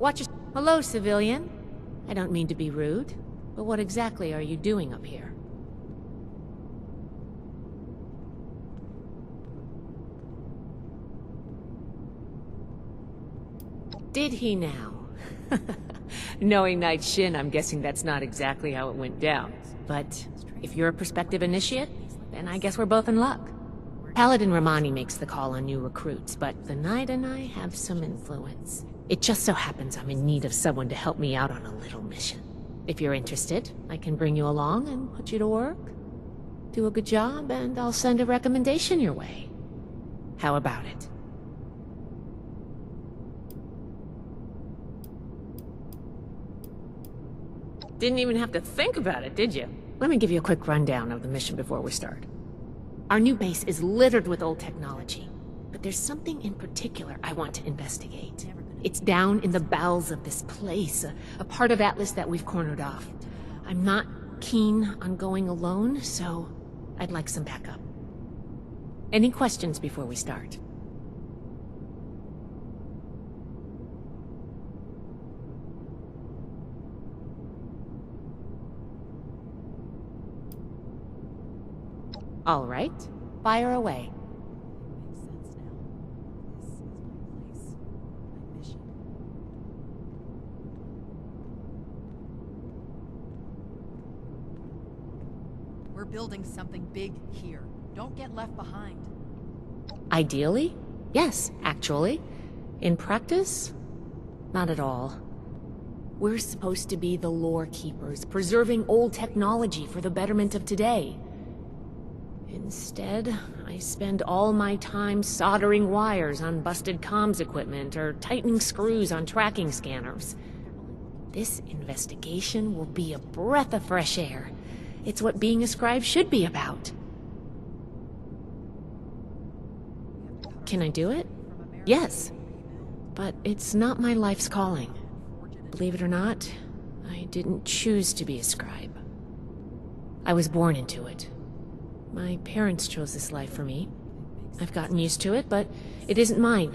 Watch your... Hello, civilian. I don't mean to be rude, but what exactly are you doing up here? Did he now? Knowing Night Shin, I'm guessing that's not exactly how it went down. But if you're a prospective initiate, then I guess we're both in luck. Paladin Romani makes the call on new recruits, but the Knight and I have some influence. It just so happens I'm in need of someone to help me out on a little mission. If you're interested, I can bring you along and put you to work. Do a good job, and I'll send a recommendation your way. How about it? Didn't even have to think about it, did you? Let me give you a quick rundown of the mission before we start. Our new base is littered with old technology, but there's something in particular I want to investigate. It's down in the bowels of this place, a part of Atlas that we've cornered off. I'm not keen on going alone, so I'd like some backup. Any questions before we start? All right, fire away. Makes sense now. This is my place, my mission. We're building something big here. Don't get left behind. Ideally, yes, actually. In practice, not at all. We're supposed to be the lore keepers, preserving old technology for the betterment of today. Instead, I spend all my time soldering wires on busted comms equipment or tightening screws on tracking scanners. This investigation will be a breath of fresh air. It's what being a scribe should be about. Can I do it? Yes. But it's not my life's calling. Believe it or not, I didn't choose to be a scribe. I was born into it. My parents chose this life for me. I've gotten used to it, but it isn't mine.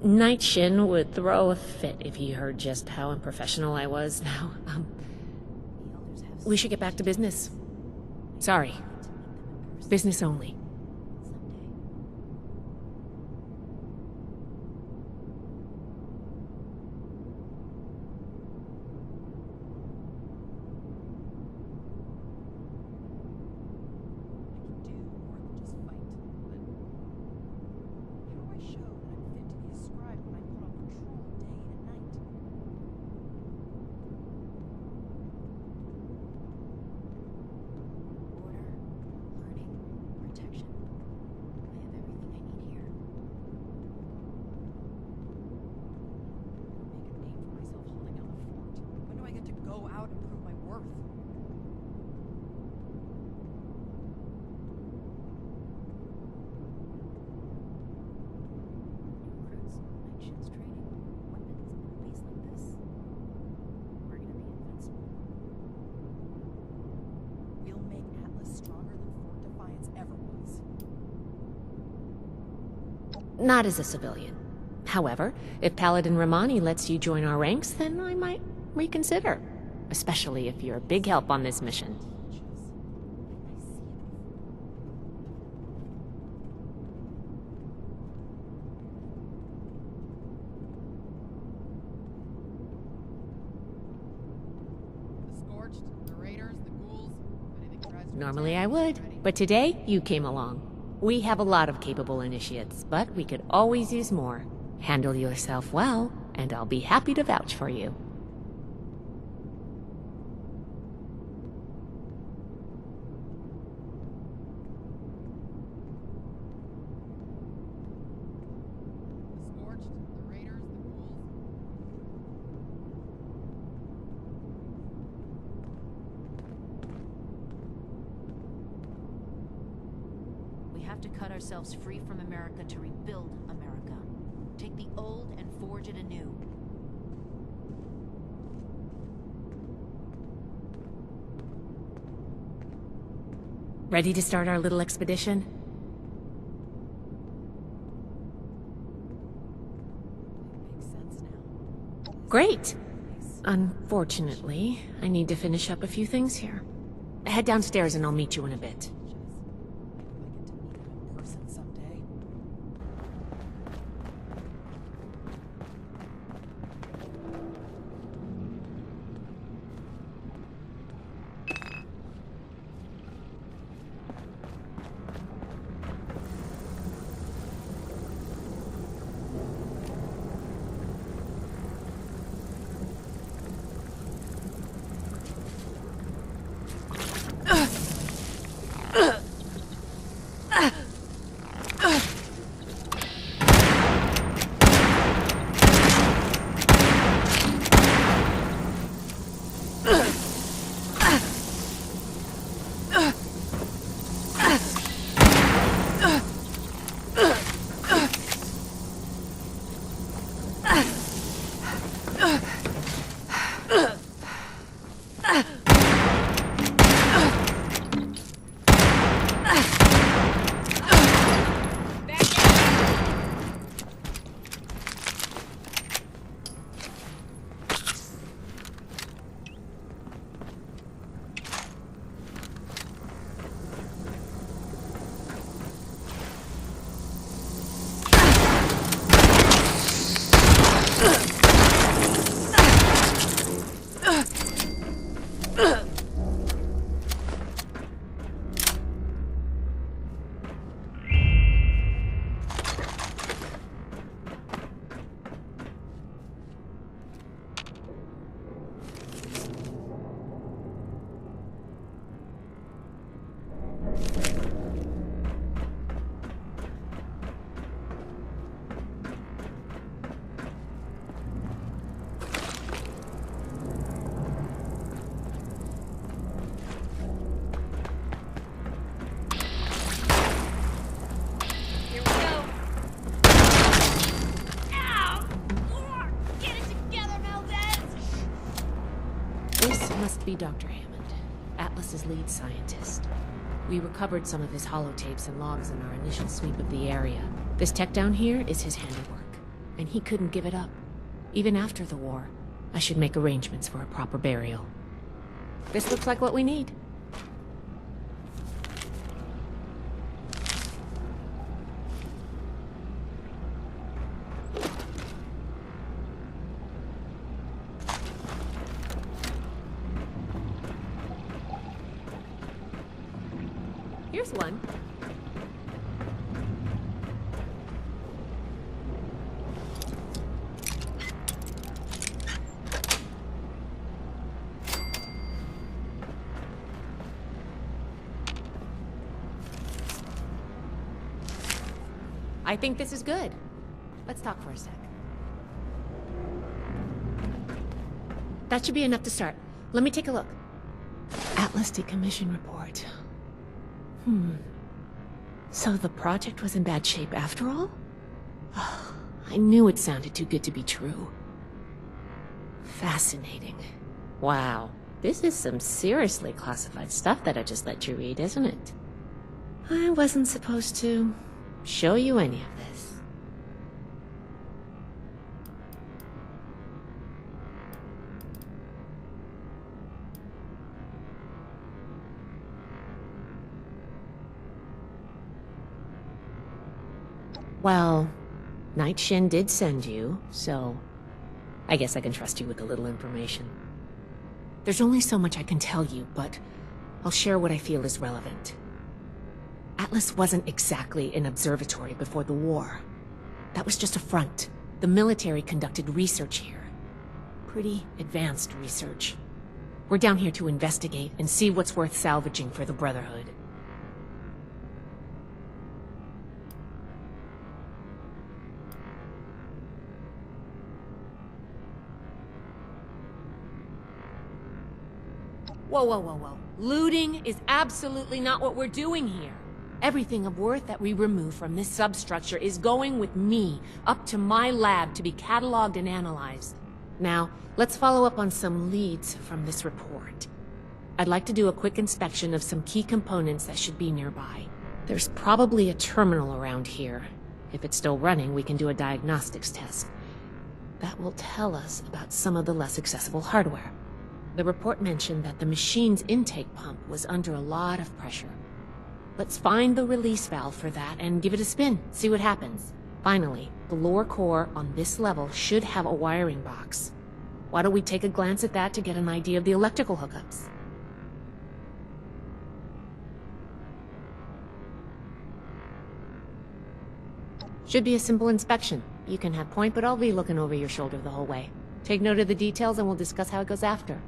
Night Shin would throw a fit if he heard just how unprofessional I was now. We should get back to business. Sorry. Business only. Not as a civilian. However, if Paladin Romani lets you join our ranks, then I might reconsider. Especially if you're a big help on this mission. Normally I would, but today you came along. We have a lot of capable initiates, but we could always use more. Handle yourself well, and I'll be happy to vouch for you. To cut ourselves free from America to rebuild America. Take the old and forge it anew. Ready to start our little expedition? Great. Unfortunately, I need to finish up a few things here. Head downstairs and I'll meet you in a bit. Must be Dr. Hammond, Atlas's lead scientist. We recovered some of his holotapes and logs in our initial sweep of the area. This tech down here is his handiwork, and he couldn't give it up. Even after the war, I should make arrangements for a proper burial. This looks like what we need. Here's one. I think this is good. Let's talk for a sec. That should be enough to start. Let me take a look. Atlas decommission report. So the project was in bad shape after all? I knew it sounded too good to be true. Fascinating. Wow. This is some seriously classified stuff that I just let you read, isn't it? I wasn't supposed to show you any of this. Well, Night Shin did send you, so I guess I can trust you with a little information. There's only so much I can tell you, but I'll share what I feel is relevant. Atlas wasn't exactly an observatory before the war. That was just a front. The military conducted research here. Pretty advanced research. We're down here to investigate and see what's worth salvaging for the Brotherhood. Whoa. Looting is absolutely not what we're doing here. Everything of worth that we remove from this substructure is going with me, up to my lab to be cataloged and analyzed. Now, let's follow up on some leads from this report. I'd like to do a quick inspection of some key components that should be nearby. There's probably a terminal around here. If it's still running, we can do a diagnostics test. That that will tell us about some of the less accessible hardware. The report mentioned that the machine's intake pump was under a lot of pressure. Let's find the release valve for that and give it a spin, see what happens. Finally, the lower core on this level should have a wiring box. Why don't we take a glance at that to get an idea of the electrical hookups? Should be a simple inspection. You can have point, but I'll be looking over your shoulder the whole way. Take note of the details and we'll discuss how it goes after.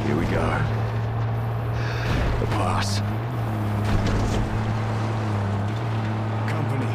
Here we go. The pass. Company.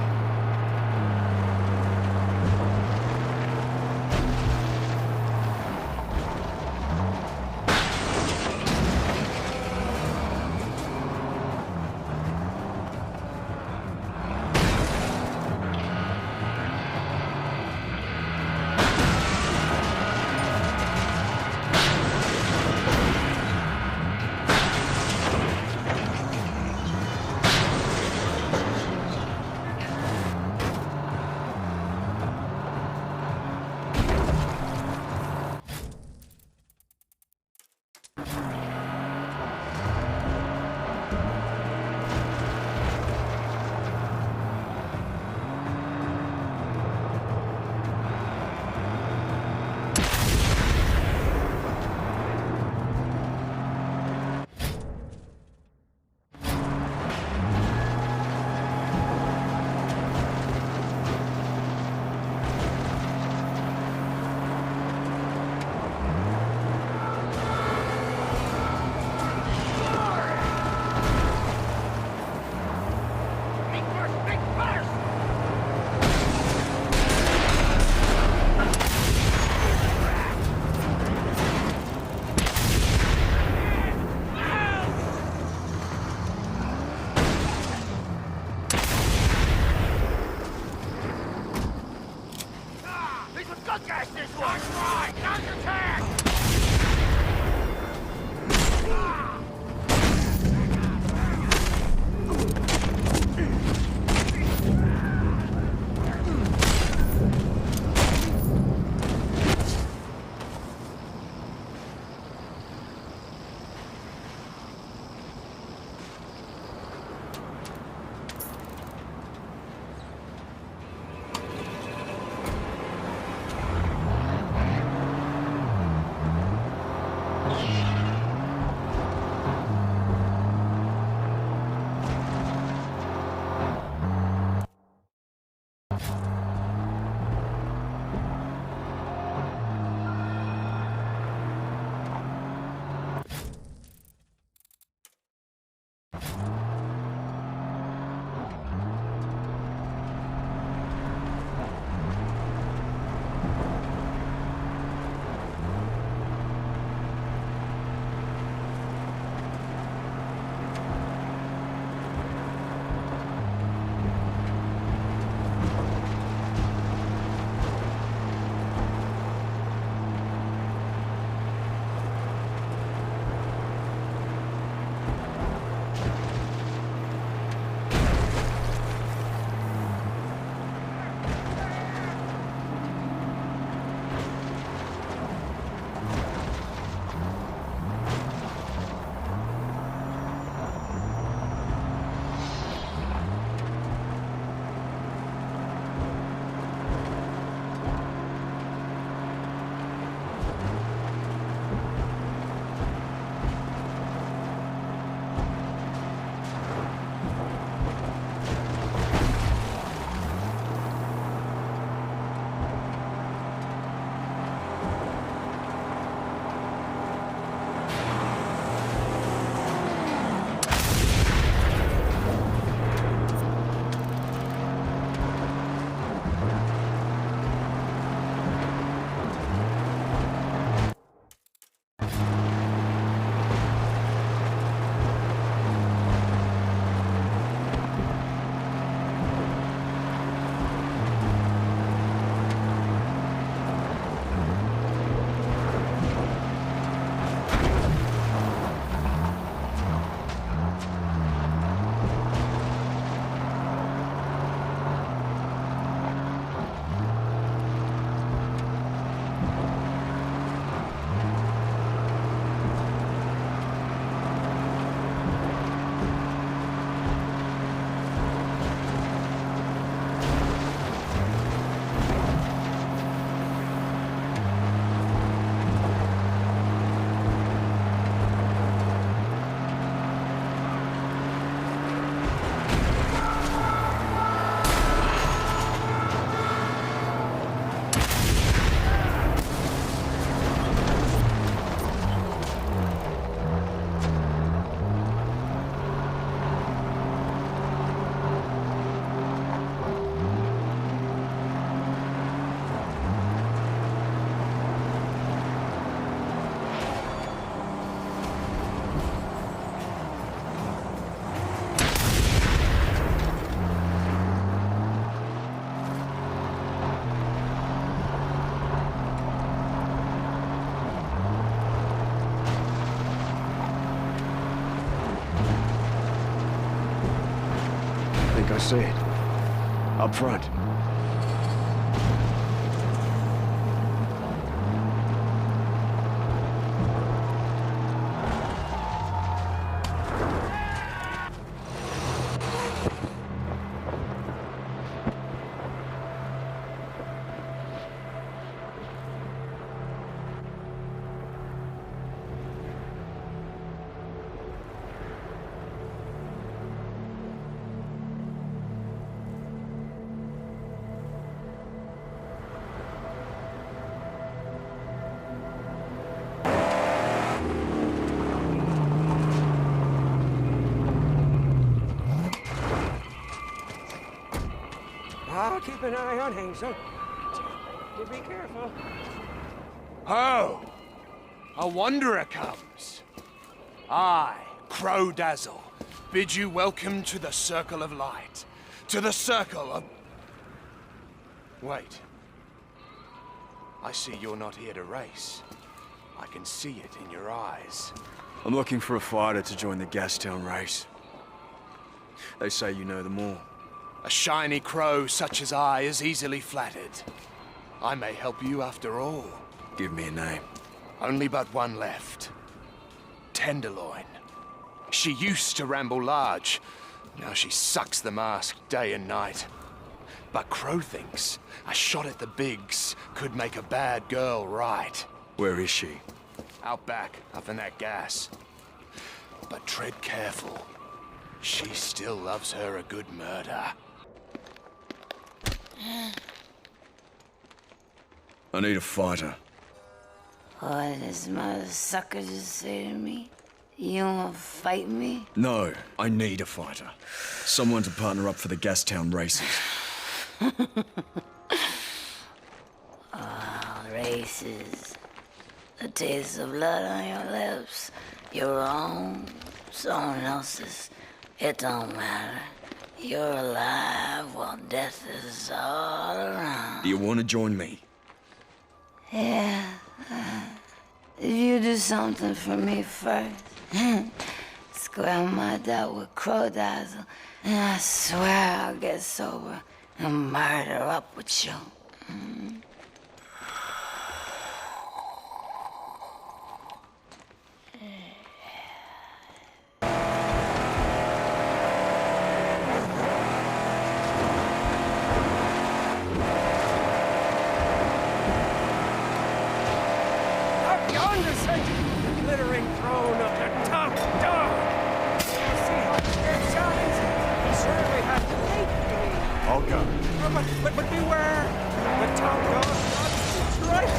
see it. Up front. I'll keep an eye on Hazel. You be careful. Oh, a wanderer comes. I, Crow Dazzle, bid you welcome to the Circle of Light. To the Circle of... Wait. I see you're not here to race. I can see it in your eyes. I'm looking for a fighter to join the Gastown race. They say you know them all. A shiny crow such as I is easily flattered. I may help you after all. Give me a name. Only but one left. Tenderloin. She used to ramble large. Now she sucks the mask day and night. But Crow thinks a shot at the bigs could make a bad girl right. Where is she? Out back, up in that gas. But tread careful. She still loves her a good murder. I need a fighter. What does my sucker just say to me? You wanna fight me? No, I need a fighter. Someone to partner up for the Gastown races. Races. The taste of blood on your lips. Your own, someone else's. It don't matter. You're alive while death is all around. Do you want to join me? Yeah. If you do something for me first, square my doubt with Crow Dazzle, and I swear I'll get sober and murder up with you. Up yonder, Satan! Glittering throne of the top dog! You see how it shines? He certainly had faith in me. I'll go. But beware! The top dog wants to strike!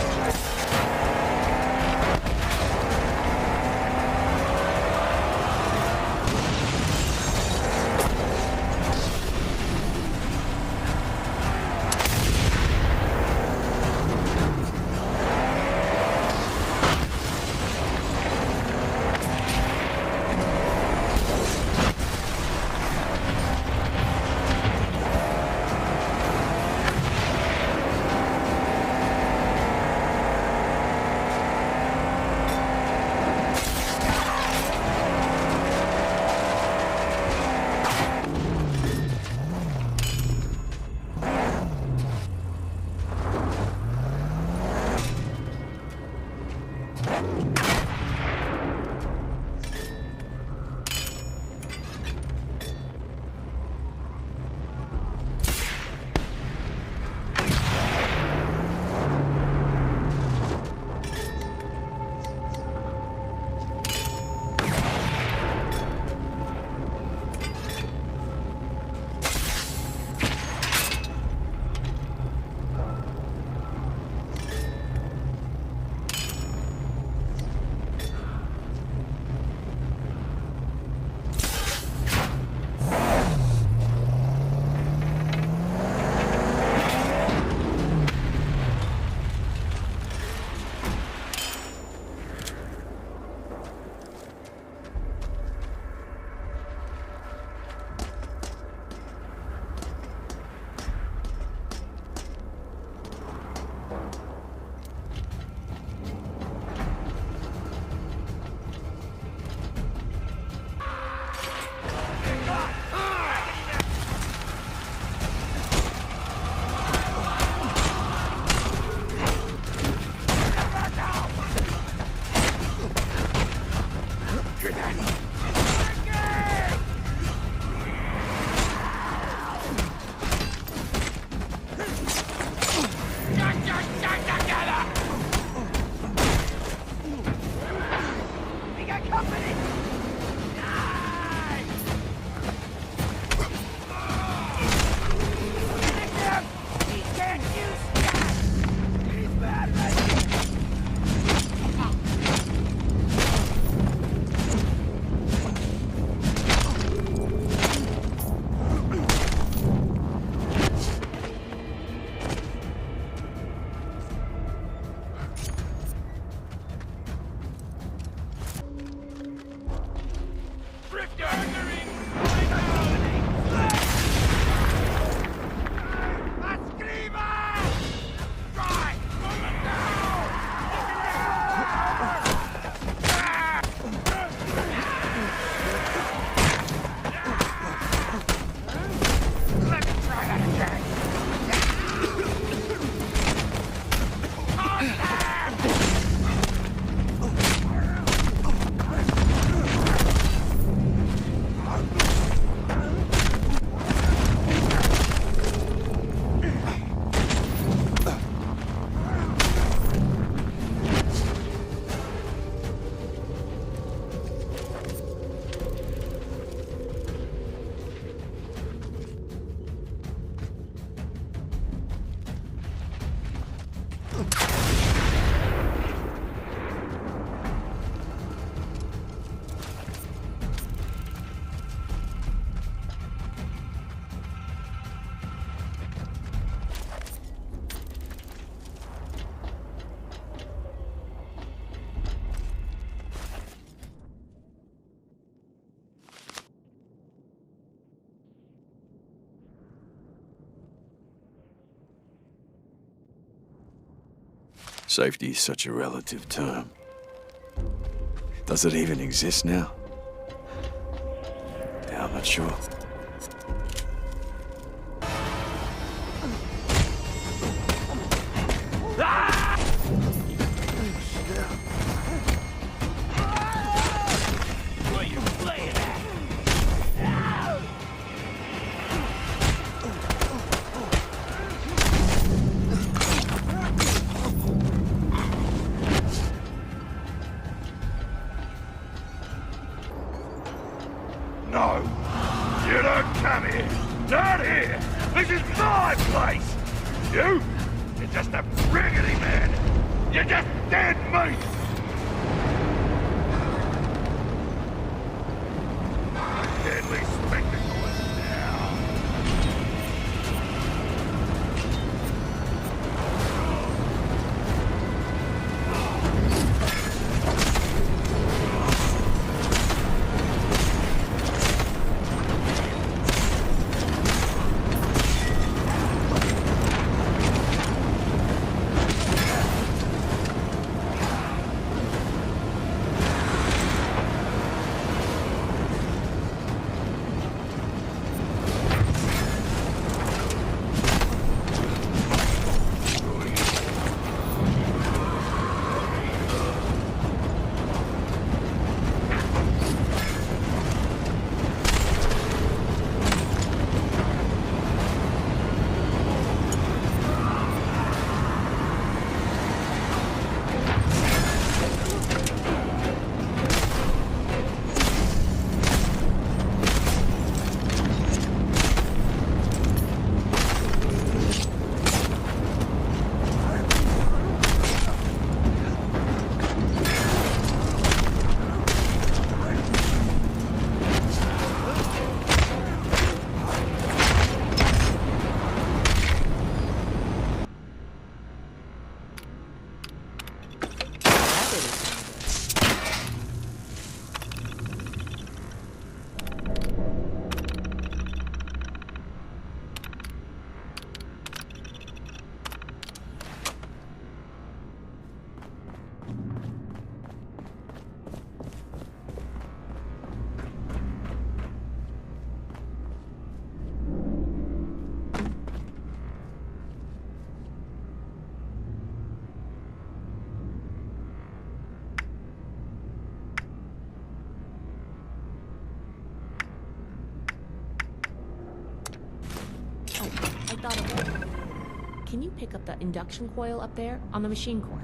Safety is such a relative term. Does it even exist now? Yeah, I'm not sure. No, you don't come here. Not here. This is my place. You're just a rickety man. You're just dead meat. Deadly spectacle is now. I thought of it. Can you pick up the induction coil up there on the machine core?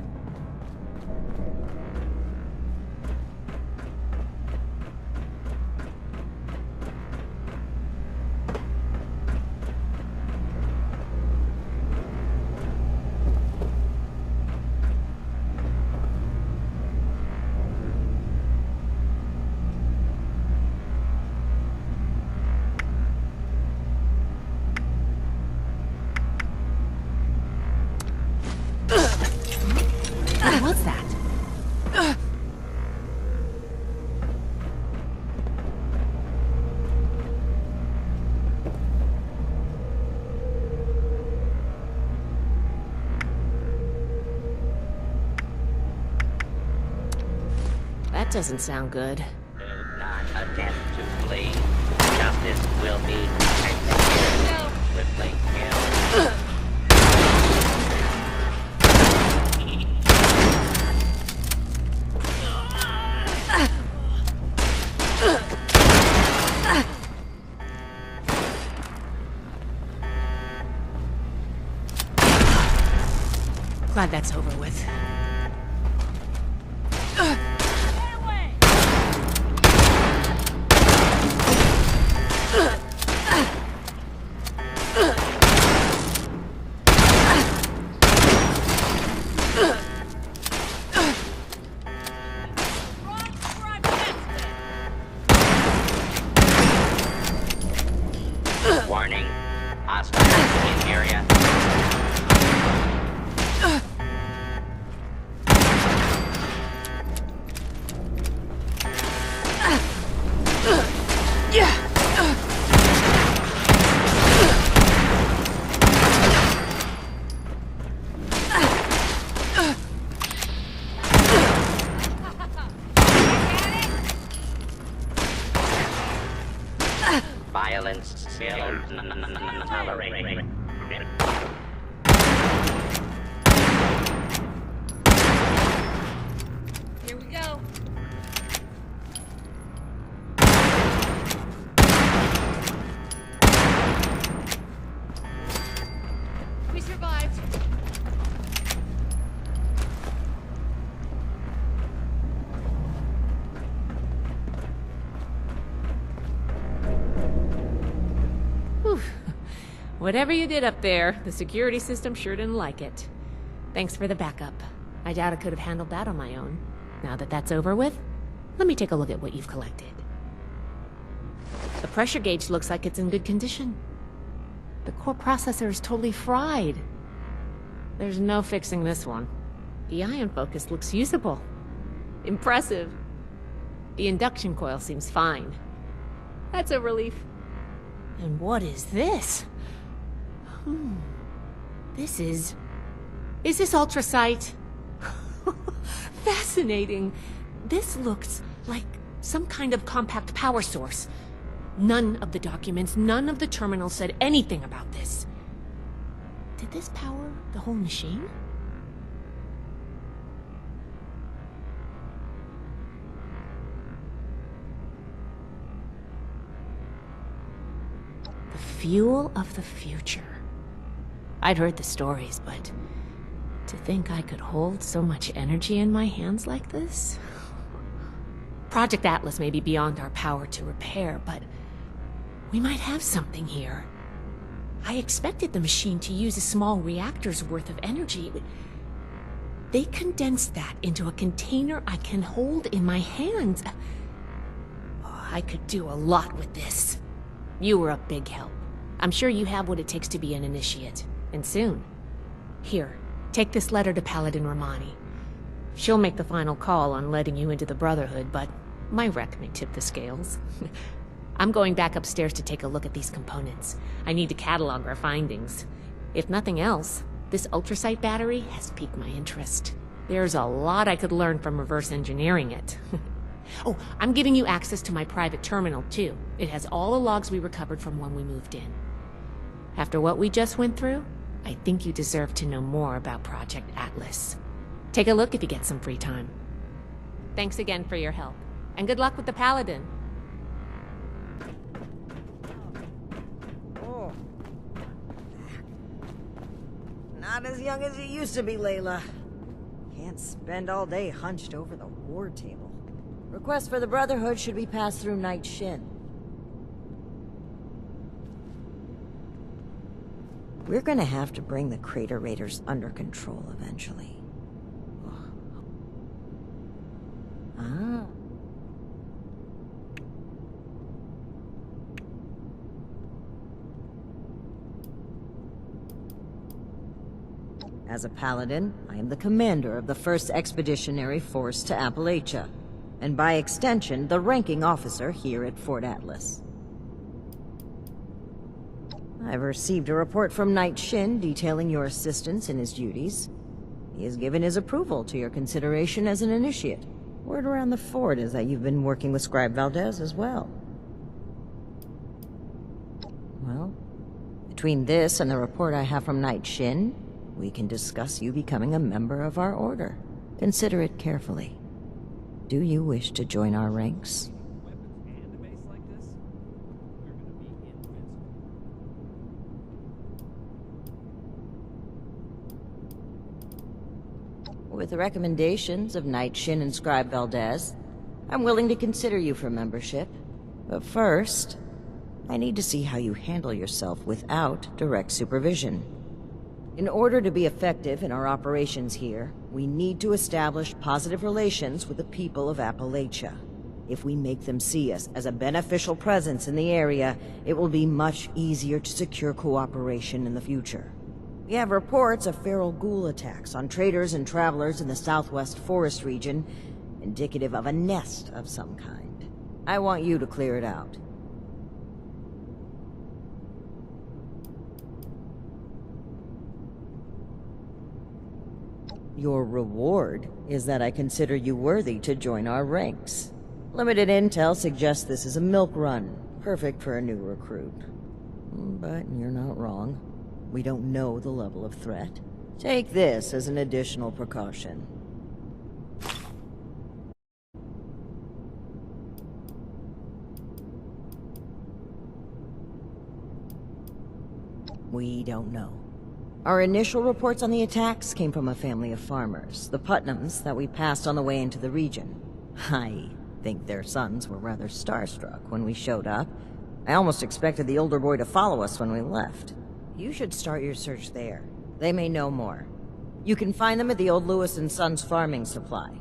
What's that? That doesn't sound good. Do not attempt to flee. Justice will be executed. Swiftly kill. Glad that's over with. Warning. Hostiles in area. violence will tolerate. Here we go. We survived. Whew. Whatever you did up there, the security system sure didn't like it. Thanks for the backup. I doubt I could have handled that on my own. Now that that's over with, let me take a look at what you've collected. The pressure gauge looks like it's in good condition. The core processor is totally fried. There's no fixing this one. The ion focus looks usable. Impressive. The induction coil seems fine. That's a relief. And what is this? This is... Is this ultrasight? Fascinating. This looks like some kind of compact power source. None of the documents, none of the terminals said anything about this. Did this power the whole machine? The fuel of the future. I'd heard the stories, but to think I could hold so much energy in my hands like this? Project Atlas may be beyond our power to repair, but we might have something here. I expected the machine to use a small reactor's worth of energy. They condensed that into a container I can hold in my hands. Oh, I could do a lot with this. You were a big help. I'm sure you have what it takes to be an initiate, and soon. Here, take this letter to Paladin Romani. She'll make the final call on letting you into the Brotherhood, but my wreck may tip the scales. I'm going back upstairs to take a look at these components. I need to catalog our findings. If nothing else, this ultrasight battery has piqued my interest. There's a lot I could learn from reverse engineering it. Oh, I'm giving you access to my private terminal, too. It has all the logs we recovered from when we moved in. After what we just went through, I think you deserve to know more about Project Atlas. Take a look if you get some free time. Thanks again for your help, and good luck with the Paladin. Oh. Not as young as you used to be, Layla. Can't spend all day hunched over the war table. Request for the Brotherhood should be passed through Night Shin. We're gonna have to bring the Crater Raiders under control eventually. Ah. As a Paladin, I am the commander of the 1st Expeditionary Force to Appalachia, and by extension, the ranking officer here at Fort Atlas. I've received a report from Knight Shin detailing your assistance in his duties. He has given his approval to your consideration as an initiate. Word around the fort is that you've been working with Scribe Valdez as well. Well, between this and the report I have from Knight Shin, we can discuss you becoming a member of our order. Consider it carefully. Do you wish to join our ranks? With the recommendations of Knight Shin and Scribe Valdez, I'm willing to consider you for membership. But first, I need to see how you handle yourself without direct supervision. In order to be effective in our operations here, we need to establish positive relations with the people of Appalachia. If we make them see us as a beneficial presence in the area, it will be much easier to secure cooperation in the future. We have reports of feral ghoul attacks on traders and travelers in the southwest forest region, indicative of a nest of some kind. I want you to clear it out. Your reward is that I consider you worthy to join our ranks. Limited intel suggests this is a milk run. Perfect for a new recruit. But you're not wrong. We don't know the level of threat. Take this as an additional precaution. We don't know. Our initial reports on the attacks came from a family of farmers, the Putnams, that we passed on the way into the region. I think their sons were rather starstruck when we showed up. I almost expected the older boy to follow us when we left. You should start your search there. They may know more. You can find them at the old Lewis & Sons farming supply.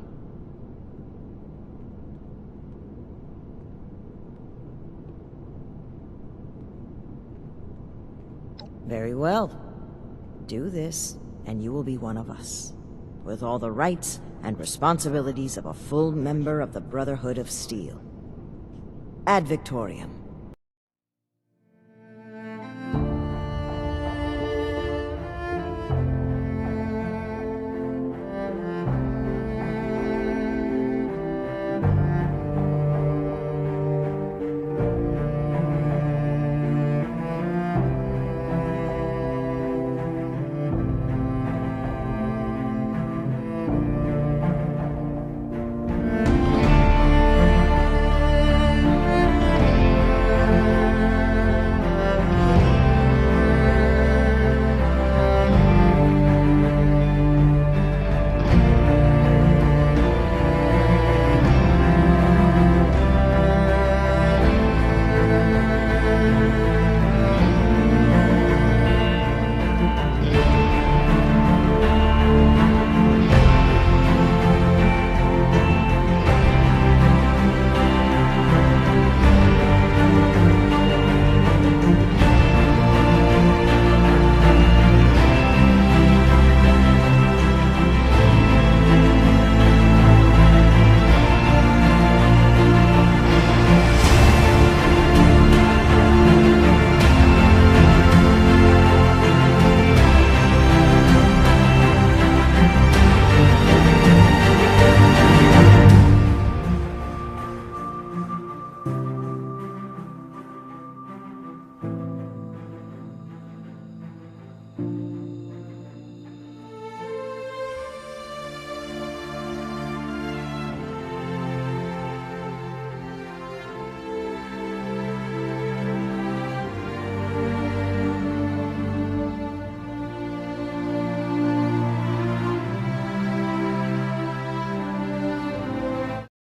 Very well. Do this, and you will be one of us, with all the rights and responsibilities of a full member of the Brotherhood of Steel. Ad Victoriam.